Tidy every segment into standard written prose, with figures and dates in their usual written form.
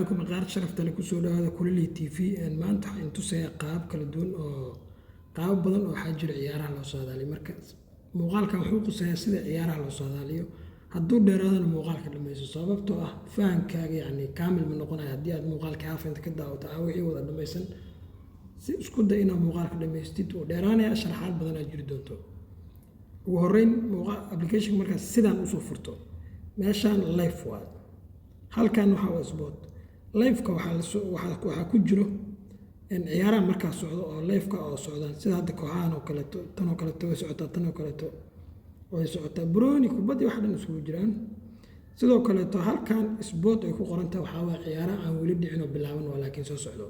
عليكم قاعد شرفت لك سؤال هذا كل لي تي في ما أنت أنتو سيقاب كلا دون أو قاب بدن أو حاجة عيارها على صادالي مركز مقال كان حقوق سياسية عيارها على صاداليو هدو ديران المقال كلام يسوع صابته فان كا يعني كامل من نقطة هدي المقال كعارف أنت كده أو تعوي ولا لما يسن سكود إنا مقال كلام يستيت وديران أشرح حال بدن أجري دونتو وهرين مقال أبليكيشن مركز سيدان وصفرتو ماشان لايف واد halkan waxa isbood live-ka waxa ku jiro in ciyaaraha marka socdo oo live-ka oo socdaan sida hadda kooxahan oo kale tan oo kale way socotaa tan oo kale way socotaa broni kubadii wax dhan isugu jiraan sidoo kale halkan isbood ay ku qoran tahay waxa waa ciyaaraha aan wali dhicin oo bilaaban laakiin soo socdo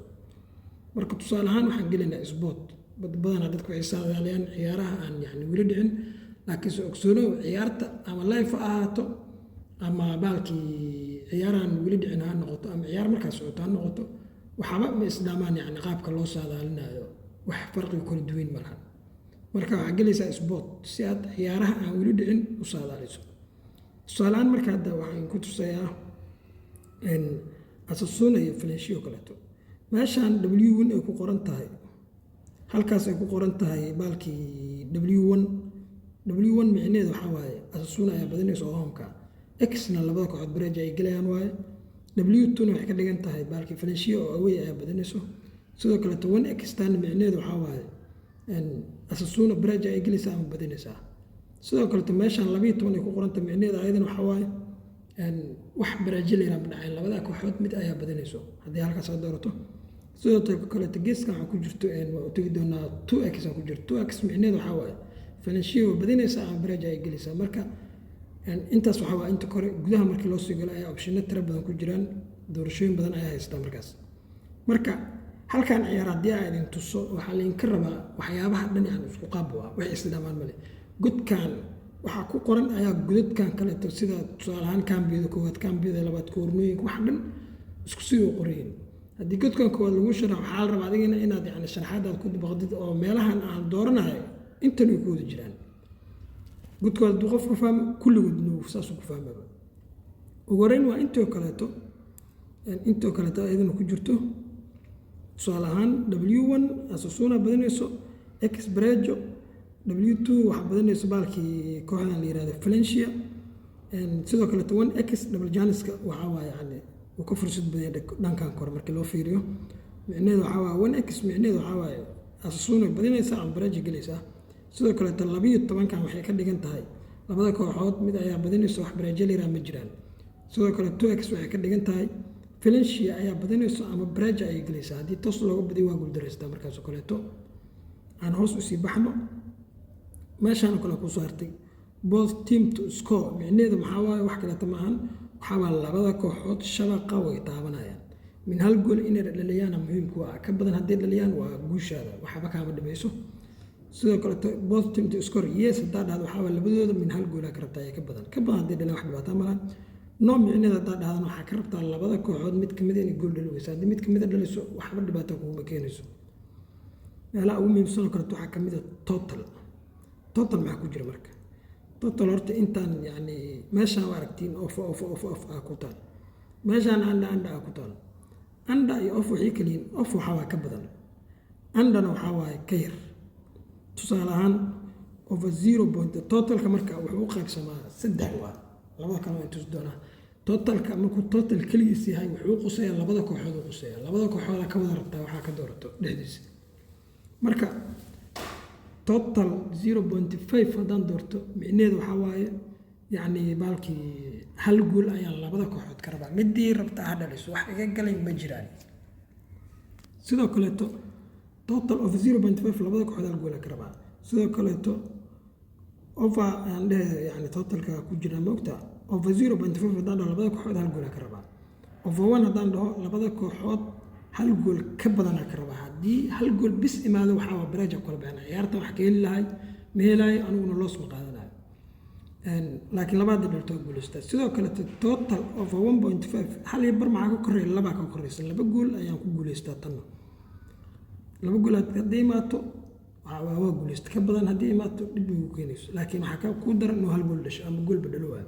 marka tusaale ahaan waxaan gelinaa isbood badanaa dadku waxay saadaaliyaan ciyaaraha aan yani wali dhicin laakiin soo ogsoono ciyaarta ama live ahaato ama baalkii ciyaaraan weli dhicin ha noqoto ama ciyaar markaas socoto ha noqoto waxba ma isdhaamaan yani qaabka loo saadaalinayo wax farqi kala duwan malahan marka waxaa gelaysaa isbood si aad ciyaaraha aan weli dhicin u saadaaliso tusaalehaan marka hadda waxaan ku tusayaa Asasuna iyo Valencia kaleeto meeshaan W1 ay ku qoran tahay halkaas ay ku qoran tahay baalkii W1 micneedu waxa waaye Asasuna ayaa badanaysa hoomka X-na labada kooxood bareej ay galayaan waaye W2 waxay ka dhigan tahay baalkii Valencia oo away ay badanayso sidoo kale 1X tan micneedu waxa waaye Asasuna bareej ay galaysaa ama badanaysaa sidoo kale meeshan 12 ay ku qoranta micneedu ayadana waxa waaye wax bareej leeyahay dhacay labada kooxood mid ayaa badanayso haddii halkaas aad doorato sidoo kale geeska waxa ku jirto waa tagi doonaa 2X ku jirto 2X micneedu waxa waaye Valencia oo badanaysaa ama bareej ay galaysaa marka intaas waxa waa inta kore gudaha markii loo soo galay ay option tira badan ku jiraan doorashooyin badan ay haystaan markaas marka halkan ciyaar hadii ay idin tuso waxa la in ka rabaa waxyaabaha dhan aan isku qaabo wax isdhamaan male gudkan waxa ku qoran ayaa gudadkan kale sida tusaalahan kaambiyada koowaad kaambiyada labaad koornooyin wax dhan isku sii qoreen hadii gudkan koowaad lagu sharaxo waxa la rabaa adigina inaad yani sharaxaad aad ku dabaqdid oo meelahan aan dooranayo intan ay ku wada jiraan gudkood qof ku fahmo kulligoodna saas ku fahmaba ugu horeyn waa intoo kaleeto ayadana ku jirto tusaale ahaan W1 Asasuna badanayso X Brejo W2 waxa badanayso baalkii kooxdan la yiraahdo Valencia sidoo kale 1X double janiska waxa waa yani uu ka fursad badan dhankan kor markii loo fiiriyo micneedu waxa waa 1X micneedu waxa waa Asasuna badanaysa ama Brejo galaysa sidoo kale 12 kan waxay ka dhigan tahay labada kooxood mid ayaa badanayso wax Brazil ma jiraan sidoo kale 2x waxay ka dhigan tahay Valencia ayaa badanayso ama Brazil ay galaysaa hadii toos looga badiyo waa guul dareystaa markaas oo kaleeto aan hoos u sii baxno meeshaan kale ku saartay both team to score micneedu maxaa waaye wax kale maahan waxa waa labada kooxood shabaqa way taabanayaan min hal gool inay dhaliyaan muhiim ku ah ka badan hadii dhaliyaan waa guushaada waxba kaama dhimayso sidoo kale both team to score yes hadaa waxa waa labadooda min hal gool ka rabtaa ka badan hadii dhalan wax dhibaato ma lahan no micneeda hadaa waxa ka rabtaa labada kooxood mid kamid in gool dhaliso hadii mid kamid dhaliso waxba dhibaato kuma keenayso meelaha ugu muhiimsan karto waxa kamid total ma ku jira marka total horta intaan yani meeshaan aragtiin off ku taal meeshaan anda ku taal anda iyo off wixii kaliin off waxa ka badan andana waxa waa ka yar tusaale ahaan over 0 totalka marka wuxuu u qaybsamaa 3 waa labada kale inta doonaa totalka markuu total kaligiis yahay wuxuu quseeyaa labada kooxood u quseeyaa labada kooxood ka wada rabtaa waxa ka doorato dhexdiisa marka total 0.5 hadaan doorto micneedu waxa waaye yani baalkii hal gool ayaa labada kooxood ka rabaa midii rabtaa ha dhaliso wax iga galay ma jiraan sidoo kale total of 0.5 labada kooxood hal gool ka rabaa sidoo kale over and yani totalka ku jira moogta over 0.5 hadaan labada kooxood hal gool ka rabaa over 1 hadaan dhaho labada kooxood hal gool ka badan ka rabaa hadii hal gool bis imaado waxa waa Brazil kala baan ciyaarta wax ka heli lahay meelay aniguna loos ma qaadanayo laakiin labada dhalto guuleysta sidoo kale total over 1.5 hal bar ma ka koreey laba ka koreeysan laba gool ayaan ku guuleystaa tan laba gool hadii imaato waa guuleysta ka badan hadii imaato dib ugu keenayso laakiin waxa ku daran inuu hal gool dhasho ama gool badalo waa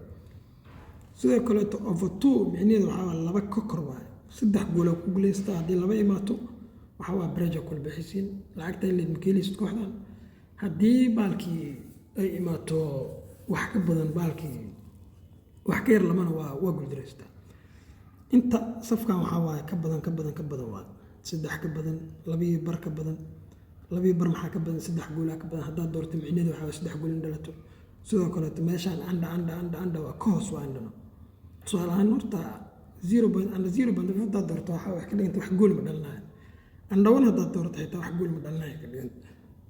sidoo kale over 2 micneedu waxa laba ka kor waa saddex gool ku guuleystaa haddii laba imaato waxaa waa breja kula bixisiin lacagta in leed makeeleysid kooxdan haddii baalkii ay imaato wax ka badan baalkii wax ka yar lamana waa guuldareystaa inta safkan waxaa waaye ka badan waa saddex ka badan labiyo bar ka badan labiyo bar maxaa ka badan saddex goolaa ka badan haddaad doorto micneedu waxaa saddex gool in dhalato sidoo kaleeto meeshaan andha waa ka hoos waa andhano tusaale ahaan horta zero point haddaad doorto waxaa wax ka dhiganta wax gool ma dhalanayo andhawan haddaad doorto xitaa wax gool ma dhalanayo ka dhiganta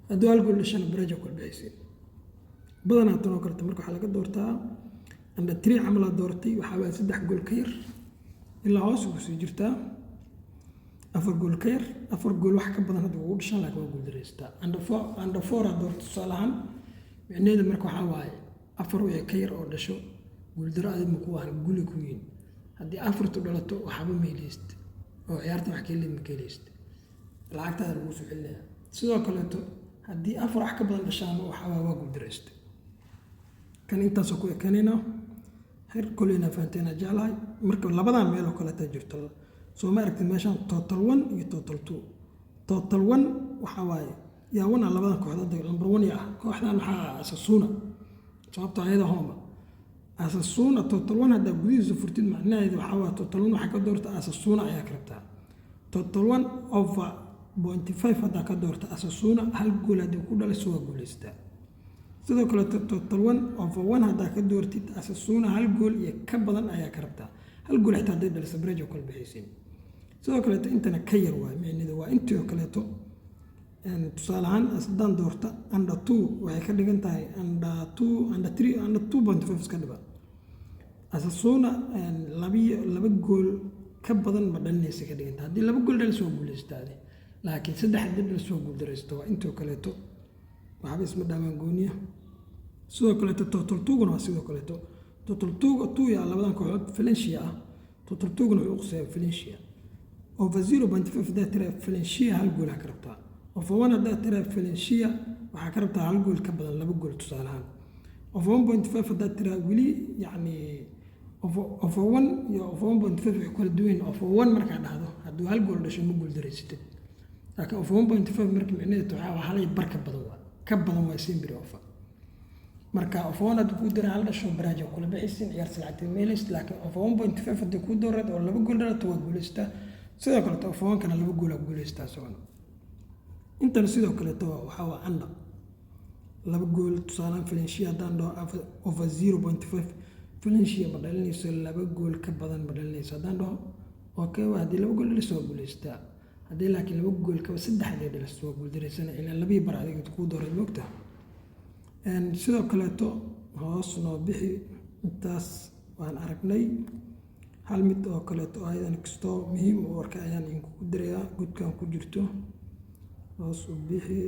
hadduu hal gool dhashana breja kula bixisiin badanaa tanoo kaleeto marka waxaa laga doortaa andha tiri camalaad dooratay waxaa waaye saddex gool ka yar ilaa hoos ugu sii jirtaa afar gool ka yar afar gool wax ka badan hadda ugu dhashaan laakiin waa guuldareystaa andha fooraad doorto tusaale ahaan micneheeda marka waxaa waaye afar wixii ka yar oo dhasho guuldaro adima ku ahan guli ku yihin haddii afartu dhalato waxba meeleyst oo ciyaarta wax keelid ma keeleyst lacagtaada lagu soo celinaya sidoo kaleeto haddii afar wax ka badan dhashaan waxaa waa guuldareysta kan intaasoo ku ekanayna heer koleyna fahanteena jeclahay marka labadan meel oo kaleeta jirto soo ma aragtid meeshaan total 1 iyo total 2 total 1 waxaa waaye yaa wana labadan kooxdood number 1 ah kooxdan waxaa Asasuna sababta ayada homa Asasuna total 1 hadda gudihiisa furtid macnaheedu waxaa waa total 1 waxa ka doorta Asasuna ayaa ka rabtaa total 1 over 0.5 hadda ka doorta Asasuna hal gool hadii ku dhaliso waa guuleystaa sidoo kale total 1 over 1 hadda ka doortid Asasuna hal gool iyo ka badan ayaa ka rabtaa hal gool xitaa hadii dhaliso breja kula bixisiin sidoo kale intana ka yar waa micneedu waa intii oo kaleeto tusaale ahaan asdaan doorta under 2 waxay ka dhigan tahay under 3 under 2.5 iska dhiba Asasuna laba gool ka badan ma dhalinaysa ka dhigan tahay haddii laba gool dhaliso waa guuleystaade laakiin saddex haddii dhaliso waa guuldareysto waa intii oo kaleeto waxba isma dhaamaan gooniya sidoo kaleeto total 2 waa sidoo kaleeto total 2 yaa labadan kooxood Valencia ah total 2 wuxuu u qeybsaday Valencia over 0.5 da tira Valencia hal gool ka rabtaa over 1 da tira Valencia waxa ka rabtaa hal gool ka badan laba gool tusaale ahaan over 1.5 da tira wili yani over 1 iyo over 1.5 way kala duwan over 1 marka dhahdo hadduu hal gool dhasho ma gool dareysatid laakiin over 1.5 marka micnaheedu waxaa halay bar ka badan waa simbiri over marka over 1 hadduu ku dara hal dhasho breja kula bixisiin ciyaarta lacagta meeleyst laakiin over 1.5 haddii ku doorad oo laba gool dhalato waa guuleystaa sidoo kale over 1 kana laba gool guuleystaa socon intan sidoo kale waxaa waa andha laba gool tusaale Valencia haddaan dhaho over 0.5 Valencia ma dhalinayso laba gool ka badan ma dhalinayso haddaan dhaho okay waa haddii laba gool dhaliso waa guuleystaa haddii laakiin laba gool ka saddex haddii dhaliso waa guuldareysana ilaa labii bar adiga ku dooray moogta sidoo kaleeto hoos noo bixi intaas waan aragnay hal mid oo kaleeto ayadan kastoo muhiim u warka ayaan idinku dirayaa gudkan ku jirto hoos u bixi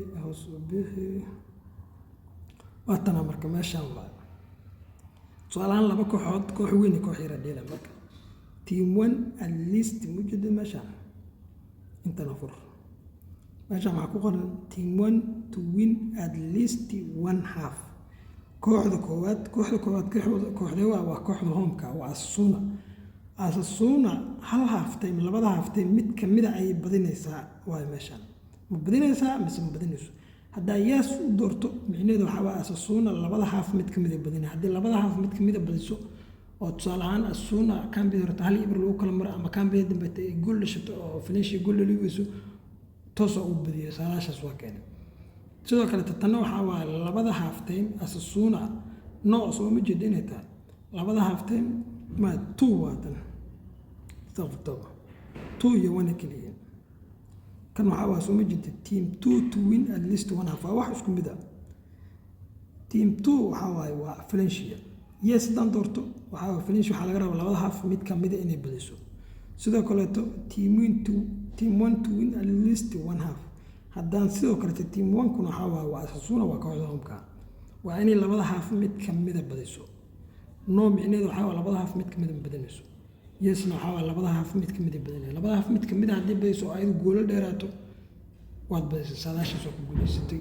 waatana marka meeshaan waa tusaalahaan laba kooxood koox weyn iyo koox yar dheela marka team 1 at least mujada meeshaan intana fur meeshaan waxaa ku qoran team 1 to win at least 1/2 kooxda koowaad kooxda waa kooxda homeka waa Asasuna hal half time labada half time mid kamida ay badinaysaa waa meeshaan ma badinaysaa mise ma badinayso hadda yaas u doorto micneedu waxa waa Asasuna labada half mid kamida badinay haddii labada half mid kamida badiso oo tusaale ahaan Asasuna kambi horta hal ibr lagu kala maro ama kambi dambe ay gool dhashato oo Valencia gool dhaliwayso toos u badiyo saalaashaas waa keenay sidoo kale tan waxa waa labada half time Asasuna noo soo ma jeedinaytaa labada half time ma 2 waatan sababtoo 2 iyo 1 kaliya kan waxa waa soo ma jeedin team 2 to win at least 1/2 wax isku mid ah team 2 waxa waa Valencia yes dan doorto waxa Valencia waxa laga rabaa labada half mid kamid ah inay badiso sidoo kale team 1 to win at least 1/2 haddaan sidoo kale team 1 kuna waxa waa Asasuna waa kooxda homeka waa inay labada half mid kamid ah badiso no micneedu waxa waa labada half mid kamid ah badinayso yes no waxa waa labada half mid kamid ah badinayso labada half mid kamid ah hadii badiso ay gool dheeraato waad badisay saadaashiis oo ku guuleysatay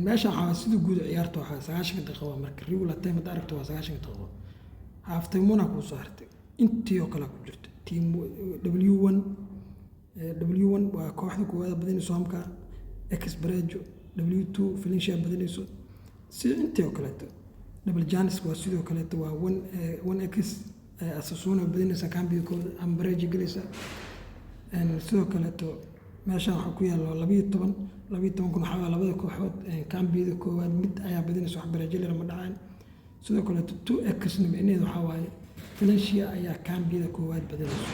meesha waxa sidoo guud ciyaarto waxa 90 daqiiqo marka regular time aragto waa 90 daqiiqo half time una ku saartay intii oo kala ku jirtay team W1 W1 waa kooxda koowaad badinayso homka, x Brajo W2 Valencia badinayso si intii oo kaleeto. Double Janis waa sidoo kaleeto waa 1x Asasuna badinaysa kambigooda ama Brajo galaysa. Sidoo kaleeto meeshaan waxaa ku yaalo 12 kun waxaa labada kooxood kambiyada koowaad mid ayaa badinaysa wax Brajo leh ma dhacaan. sidoo kaleeto 2x micnaheedu waxaa waaye Valencia ayaa kambiyada koowaad badinaysa.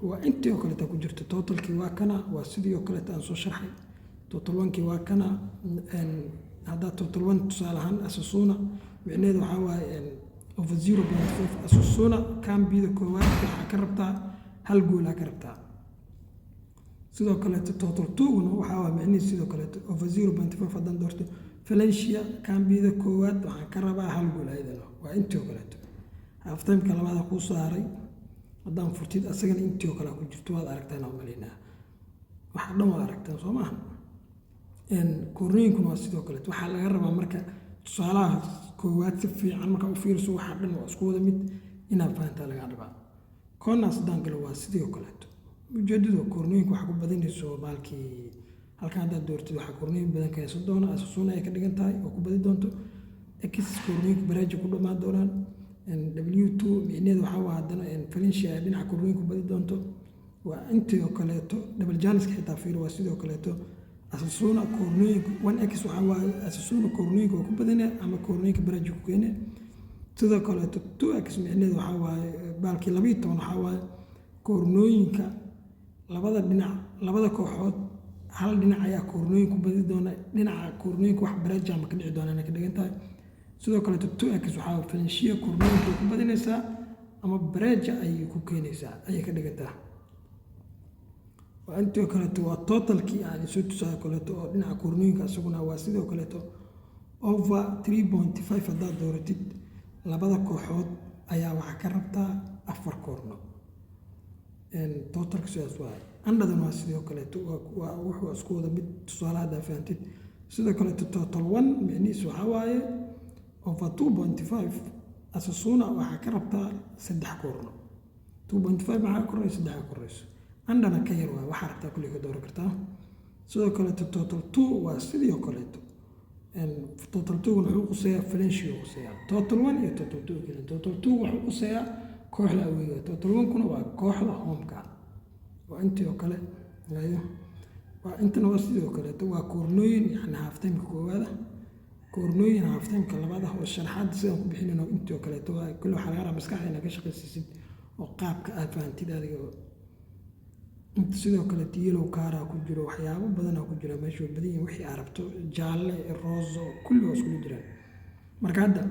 waa intii oo kaleeto ku jirto. totalkii waa kana, waa sidii oo kaleeto aan soo sharxay. total 1kii waa kana. haddaa total 1 tusaale ahaan Asasuna micnaheedu waxaa waaye over 0.5 Asasuna kambiyada koowaad waxaa ka rabtaa hal gool ka rabtaa. sidoo kaleeto total 2guna waxaa waaye micnaheedu sidoo kaleeto over 0.5 haddaan doorto Valencia kambiyada koowaad waxaan ka rabaa hal gool ayadana. waa intii oo kaleeto. halftimeka labaada kuu saaray haddaan furtid asagana intii oo kale ku jirto waad aragtaan oo maleynaa. waxa dhan waa aragtaan soo maaha. kornooyinkuna waa sidoo kaleeto. waxaa laga rabaa marka tusaalaha koowaad si fiican marka u fiiriso waxa dhan waa isku wada mid inaad fahantaa laga rabaa. corners haddaan galo waa sidoo kaleeto. ujeedadu kornooyinka waxa ku badinayso baalkii halkan haddaad doortid waxaa kornooyin badan ka haysan doona. Asasuna ay ka dhigan tahay oo ku badi doonto. x kornooyinka Brajo ku dhammaan doonaan. W2 micnaheedu waxaa waa haddana Valencia ay dhinaca kornooyin ku badi doonto. waa intii oo kaleeto. Double Janiska xitaa fiiro waa sidoo kaleeto. Asasuna kornooyinka 1x waxaa waaye Asasuna kornooyinka waa ku badinaya ama kornooyinka Brajo ku keenaya. sidoo kaleeto 2x micnaheedu waxaa waaye baalkii 12 waxaa waaye kornooyinka labada dhinac labada kooxood hal dhinac ayaa kornooyin ku badi doona. dhinaca kornooyinka wax Brajo ama ka dhici doona ka dhigan tahay. sidoo kaleeto 2x waxaa Valencia kornooyinka ku badinaysaa ama Brajo ayay ku keenaysaa ayay ka dhigan tahay. waa intii kaleeto waa totalkii aan soo tusaale kaleeto oo dhinaca kornooyinka asaguna waa sidoo kaleeto over 3.5 haddaad dooratid labada kooxood ayaa waxaa ka rabtaa 4 korno. totalka sidaas waa. andhadan waa sidoo kaleeto waa wuxuu isku wada mid tusaale haddaa fahantid. sidoo kaleeto total 1 micnihiisu waxaa waaye over 2.5 Asasuna waxaa ka rabtaa 3 korno. 2.5 maxaa koraysa 3 korayso. andhana ka yar waa waxaa rabtaa kulli ka dooran kartaa. sidoo kaleeto total 2 waa sidoo kaleeto. total 2 wuxuu quseeyaa Valencia quseeyaa. total 1 iyo total 2 kale. total 2 wuxuu quseeyaa kooxda awayga. total 1 kuna waa kooxda homeka. waa intii oo kale. waa intana waa sidoo kaleeto. waa kornooyin yani halftimeka koowaad kornooyin halftimeka labaad oo sharaxaad sidaan ku bixinayno intii oo kaleeto. waa kulli waxa laga rabaa maskaxda ka shaqaysiisid oo qaabka aad fahantid adiga. inta sidoo kale yellow kaara ku jiro waxyaabo badan ku jira meesha badan wixii aad rabto jaalle rooso kulli waa isku jiraan. marka hadda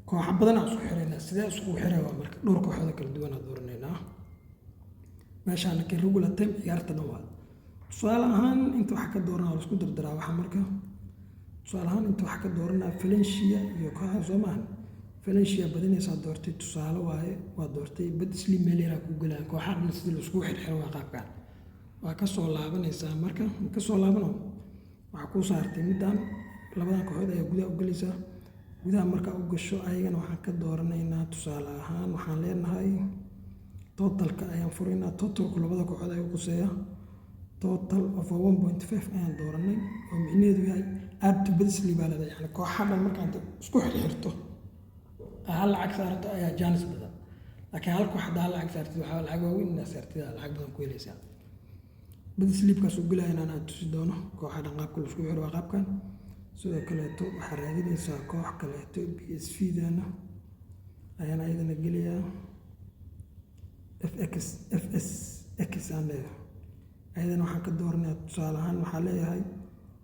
koox badan aan isku xirayna sidee isku xiraa marka dhowr kooxood kala duwan aan dooranayna. meeshaan ka regular time ciyaarta dhan waa. tusaale ahaan inta waxa ka dooranaa isku dardaraa waxa marka tusaale ahaan inta waxa ka dooranaa Valencia iyo kooxda Soomaaliya. Valencia badinaysa doortay tusaale waaye waa doortay Badisli Melera ku galaan kooxaha sida isku xirxiro waa qaabkan. waa ka soo laabanaysaa marka ka soo laabano waxa ku saartay midaan labadan kooxood ayaa gudaha u galaysaa. gudaha marka u gasho ayagana waxaan ka dooranaynaa tusaale ahaan waxaan leenahay totalka ayaan furaynaa. totalku labada kooxood ay u quseeya total of 1.5 ayaan dooranay oo micnaheedu yahay aad Badisli baa leedahay yani kooxaha markaan isku xirxirto hal lacag saarto ayaa Janis badan. laakiin hal koox hadaa lacag saartid waxaa lacag waaweyn inaad saartid lacag badan ku helaysaa. Badisli kaas u galaya inaan tusi doono kooxaha qaabka la isku xiro waa qaabkan. sidoo kaleeto waxaa raadinaysaa koox kaleeto PSV dana ayaan ayadana geliyaa FSX aan leeyahay. ayadana waxaan ka dooranayaa tusaale ahaan waxaa leeyahay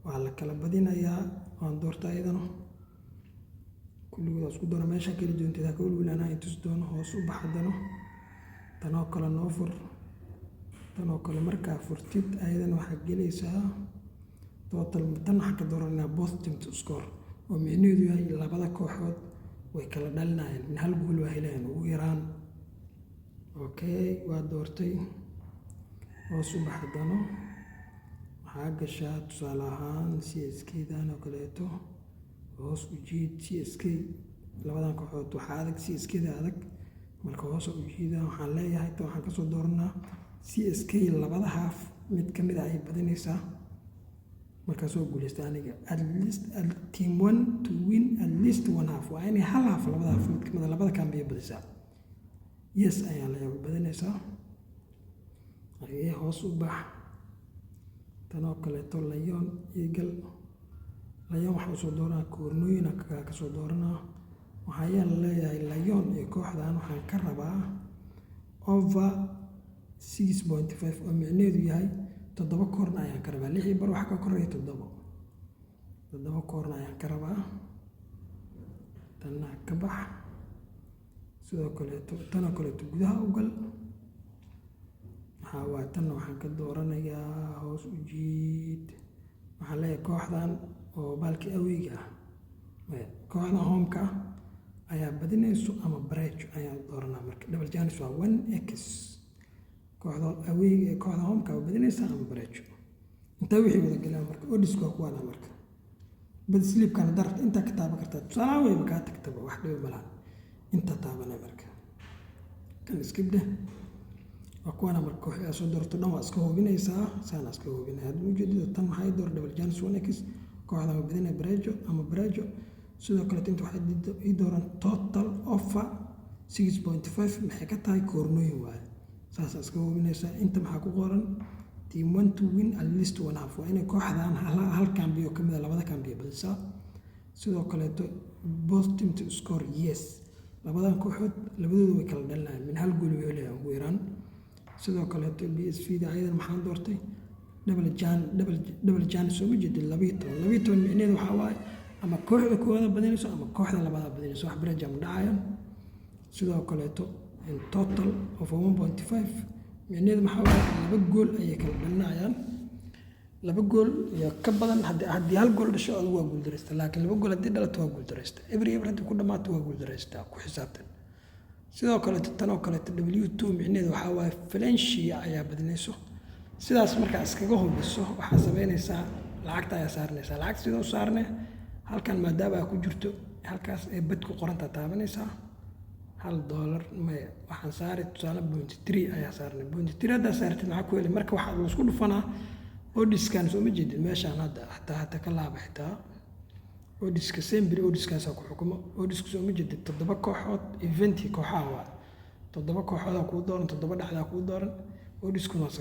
waa la kala badinayaa waan doortaa ayadana kulligood isku doona meesha kala joontid ha ka welwelaanaa in tusi doono hoos u baxdano tanoo kale noo fur tanoo kale markaa furtid ayadana waxaa gelaysaa total tan waxaan ka dooranayaa both teams to score oo micnaheedu yahay labada kooxood way kala dhalinayaan in hal gool waa helayaan ugu yaraan. okay waa doortay hoos u baxdano waxaa gashaa tusaale ahaan CSK dan oo kaleeto hoos u jiid CSK labadan kooxood waxaa adag CSK da adag marka hoos u jiidaa waxaan leeyahay ta waxaan kasoo dooranaa CSK labada half mid ka mid ah ay badinaysaa markaa soo guuleysta aniga at least team 1 to win at least one half waa inay hal half labada half mid ka mid ah labada kambiya badisaa yes ayaa leeyahay badinaysaa ayay hoos u bax tanoo kaleeto layoon eagle layoon waxaa usoo dooranaa koornooyina kasoo dooranaa waxaa leeyahay layoon iyo kooxdan waxaan ka rabaa over 6.5 oo micneedu yahay 7 koorna ayaan ka rabaa 6 bar wax ka koreeya 7 koorna ayaan ka rabaa tanna ka bax sidoo kaleeto tanoo kaleeto gudaha u gal waa tanna waxaan ka dooranayaa hoos u jiid waxaan leeyahay kooxdan oo baalkii aweyga ah kooxda homeka ayaa badinayso ama bareejo ayaan dooranaa marka double janis waa 1x kooxda aweyga kooxda homeka waa badinaysa ama bareejo intaa wixii wada galaan marka odisku waa kuwaana marka bad sleepkana darafta intaa ka taaban kartaa tusaalaha weyba kaa tagtaba wax dhiba malahan intaa taabana marka kan iskibdhe waa kuwaana marka kooxda soo doorto dhan waa iska hubinaysaa saana iska hubinaya haddii ujeedada tan waxay door double janis 1x kooxda waa badinaya bareejo ama bareejo sidoo kale inta waxay ii dooran total offer 6.5 maxay ka tahay koornooyin waaye saasaa iska hubinaysaa inta maxaa ku qoran team 1 to win at least one half waa inay kooxdan hal kambiyo ka mid a labada kambiyo badisaa sidoo kaleeto both team to score yes labadan kooxood labadooda way kala dhalinayaan min hal gool way leeyahay ugu yaraan sidoo kaleeto BSV da ayadan maxaan doortay double jan soo ma jeedin 12 micneedu waxaa waaye ama kooxda koowaada badinayso ama kooxda labaada badinayso wax barajam dhacayaan sidoo kaleeto in total of 1.5 micneedu maxaa waaye laba gool ayay kala dhalinayaan laba gool iyo ka badan haddii hal gool dhasho adigu waa guuldaraysta laakiin laba gool haddii dhalato waa guuldaraysta every haddii ku dhammaato waa guuldaraysta ku xisaabtan sidoo kaleeto tanoo kaleeto W2 micneedu waxaa waaye Valencia ayaa badinayso sidaas markaa iskaga hubiso waxaa samaynaysaa lacagta ayaa saaranaysaa lacag sidoo saarne halkan maadaama ay ku jirto halkaas ee bad ku qorantaa taabanaysaa $1 maya waxaan saaray tusaale 0.3 ayaa saarnay 0.3 haddaa saartid maxaa ku heli marka waxaa laisku dhufanaa odiskan soo ma jeedin meeshaan hadda hataa ka laaba xitaa odiska sembri odiskaasaa ku xukumo odisku soo ma jeedin 7 kooxood eventi kooxaha waa 7 kooxoodaa kuu dooran 7 dhexdaa kuu dooran odiskuna waa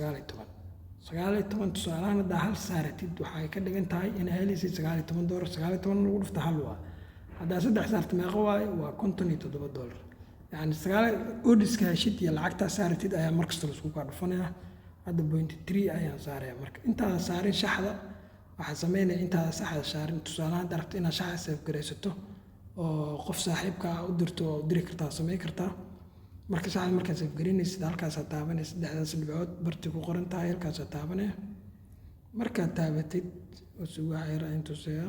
19 tusaalahaan haddaa hal saaratid waxay ka dhigan tahay in helaysid $19 $19 lagu dhufta hal waa haddaa 3 saarta meeqa waaye waa $57 yani odiska heshid iyo lacagtaa saaratid ayaa markasta laisku kaa dhufanayaa hadda 0.3 ayaan saaraya marka intaada saarin shaxda waxaa sameynaya intaada saxda saarin tusaalahaan darabta inaad shaxda seefgaraysato oo qof saaxiibka u dirto oo diri kartaa samayn kartaa marka shaxda markaa seefgarinaysid halkaasaa taabanaysa 6daas dhibcood barti ku qoran tahay halkaasaa taabanaya markaad taabatid sugaacira intuuseya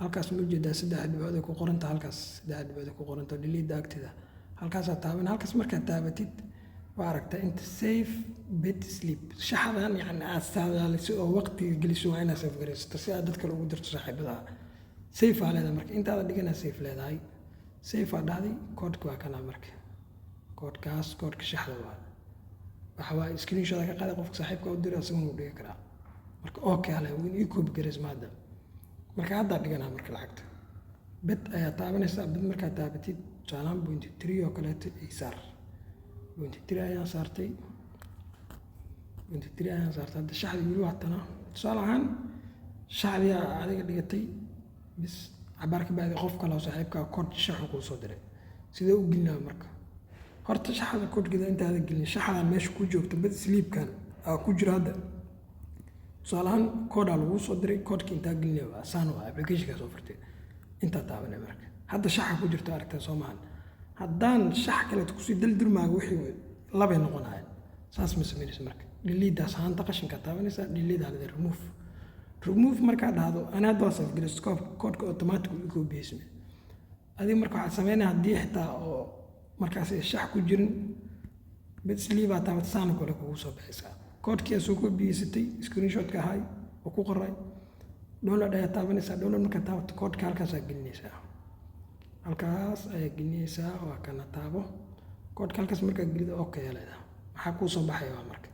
halkaas ma ujeedaa 3 dhibcood ay ku qoranta halkaas 3 dhibcood ay ku qoranta delete agtida halkaasaa taaban halkaas markaad taabatid waa aragtaa inta safe bet sleep shaxdan yani aad saadaaliso oo waqtiga geliso waa inaad safe garaysato si aad dadka ugu dirto saaxiibada safe aa leedahay marka intaada dhigana safe leedahay safe aa dhacday koodhka waa kana marka koodhka shaxda waxa waa screenshot ka qaada qofka saaxiibka u diray asaguna u dhigi karaa marka okay hale win ii copy gareys maada marka hadda dhigana marka lacagta bet ayaa taabanaysaa bet markaa taabatid tusaalahaan 0.3 oo kaleeto ay saar 0.3 ayaan saartay hadda shaxda wili waatana tusaale ahaan shaxdii adiga dhigatay bis cabaar ka bacdi qof kale oo saaxiibkaa kood shaxu kuu soo diray sidee u gelinaa marka horta shaxda koodhgeeda intaada gelin shaxda meesha ku joogto bad sleepkan ku jira hadda tusaale ahaan koodaa lagu soo diray koodhka intaa gelinaya waa saan waa applicationka soo furtay intaa taabanay marka hadda shaxa ku jirto aragtaa soo maahan haddaan shax kaleeto kusii daldurmaaga wixii labay noqonayaan saas ma samaynaysa marka dhiliidaas haanta qashinka taabanaysaa dhiliidaa lada remove markaa dhahdo ana hadda waa safgariscope koodhka automatic u koobiyeysan adiga marka waxaad samaynaya haddii xitaa oo markaas shax ku jirin bed sleebaa taabata saana kale kugu soo baxaysaa koodhkii aad soo koobiyeysatay screenshotka ahay oo ku qoray download ayaa taabanaysaa download markaa taabato koodhka halkaasaa gelinaysaa halkaas ayaa gelinaysaa waa kana taabo koodhka halkaas markaa gelida okay leedahay maxaa kuu soo baxaya waa marka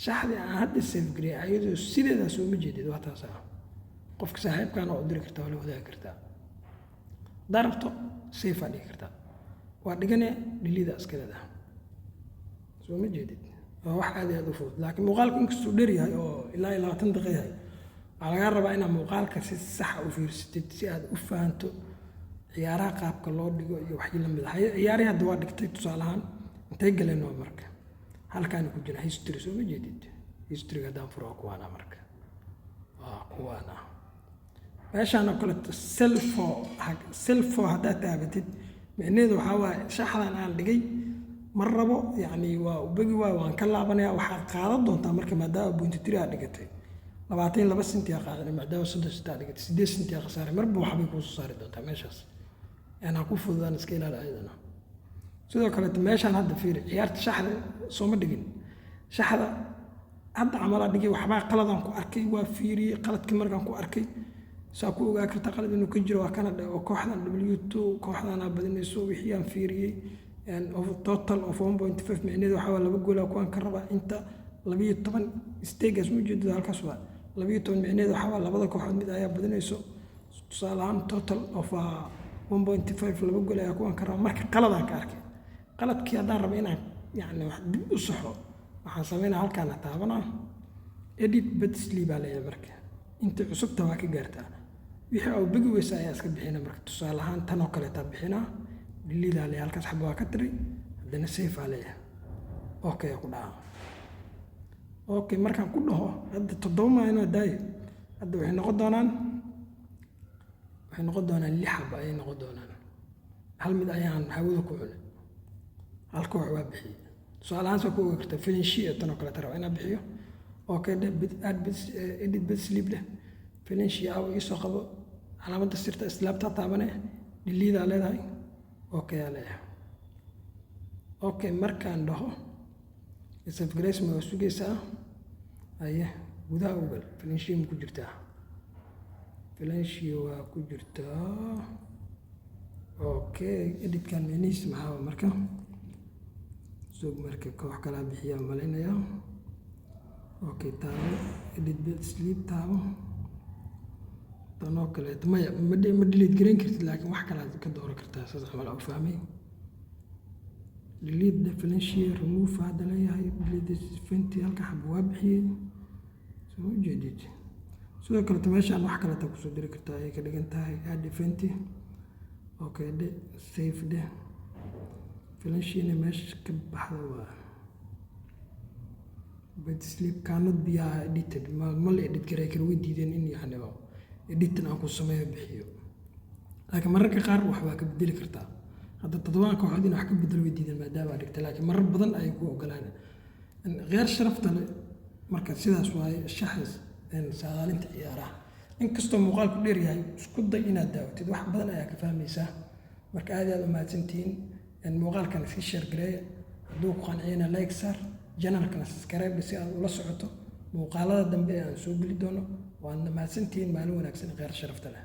shaxdii aan hadda save gareeyay ayadoo sideedaa soo ma jeedid waa taas qofka saaxiibkaana oo diri kartaa waa la wadaagi kartaa darabto safe aa dhigi kartaa waa dhigane dhilida iska leedahay soo ma jeedid waa wax aad iyo aad u fudud laakiin muuqaalku inkastuu dheer yahay oo ilaa 20 daqiiqo yahay waxaa lagaa rabaa inaad muuqaalka si sax u fiirsatid si aad u fahanto ciyaaraha qaabka loo dhigo iyo waxii la mid ah ciyaarihii hadda waa dhigtay tusaale ahaan intay galeen waa marka halkaani ku jira history soo ma jeedid historyga haddaan furo kuwaana marka waa kuwaana meeshaan oo kale selfo haddaad taabatid micnaheedu waxaa waaye shaxdan aan dhigay ma rabo yacni waa u begi waayo waan ka laabanayaa waxaad qaadan doontaa marka maadaama bointi tiri aad dhigatay 22 senti aa qaadanay maadaama 30 senti aad dhigatay 8 senti aa khasaaray marba waxbay kuu soo saari doontaa meeshaas yani ha ku fududaan iska ilaali ayadana sidoo kaleeto meeshaan hadda fiiri ciyaarta shaxda sooma dhigin shaxda hadda camalaa dhigay waxbaa qaladaan ku arkay waa fiiriyey qaladkii markaan ku arkay saa ku ogaa karta qalad inuu ka jiro waa kana dhe oo kooxdan W2 kooxdanaa badinayso wixii aan fiiriyey total of 1.5 micneheedu waxaa waa 2 gool kuwaan ka rabaa inta 12 steegaas ma jeedo halkaas waa 12 micneheedu waxaa waa labada kooxood mid ayaa badinayso tusaale ahaan total of 1.5 2 gool ayaa kuwaan ka rabaa marka qaladaan ka arkay qaladkii haddaan raba inaan yani wax dib u saxo waxaan sameynaa halkaana taabanaa edit bedsly baa leeyahay marka inta cusubta waa ka gaartaa wixii uu begi weysa ayaa iska bixina marka tusaale ahaan tan oo kaleetaa bixinaa dhilidaa leeyahay halkaas xaba waa ka tiray haddana safe aa leeyahay okay ku dhaca okay markaan ku dhaho hadda 7 maalin oo daayo hadda waxay noqon doonaan 6 xaba ayay noqon doonaan hal mid ayaan hawada ku cunay hal koox waa bixiyey tusaale ahaan soo ku ogaa kartaa filinshia tan oo kaleeta raba inaa bixiyo okay edit bedsleep leh filinshia aa iisoo qabo calaamadda sirta islaabtaa taabane dhilidaa leedahay okay aa leeyahay okay markaan dhaho safgrace ma waa sugaysaa aye gudaha ugal filinshia ma ku jirtaa filinshia waa ku jirtaa okay editkan meniis maxaa marka soo marka koox kala bixiyaa malinaya okay taabo edit bedsleep taabo tanoo kale ma delete gareyn kartid laakiin wax kale aad ka dooran kartaa saas camal u fahmay delete definition remove hada leeyahay delete fenti halka xab waa bixiyey soo jeedid sidoo kale meeshaan wax kale ta kusoo diri kartaa ay ka dhigan tahay add fenti okay de save de filinshina meesha ka baxda waa bedsleep cannot be edited ma la edit garay kar way diideen in yani editan aan ku sameeyo bixiyo laakiin mararka qaar wax waa ka bedeli kartaa hadda todobaan kooxood in wax ka bedel way diideen maadaama aad dhigtay laakiin marar badan ay ku ogolaan غير sharafta leh marka sidaas waaye shaxis saadaalinta ciyaaraha inkastoo muuqaalku dheer yahay isku day inaad daawatid wax badan ayaa ka fahmaysaa marka aad u mahadsantihiin muuqaalkan iska share gareeya hadduu ku qanciyana like saar channelkana subscribe si aad ula socoto muuqaalada dambe aan soo geli doono waana mahadsantihiin maalin wanaagsan غير sharafta leh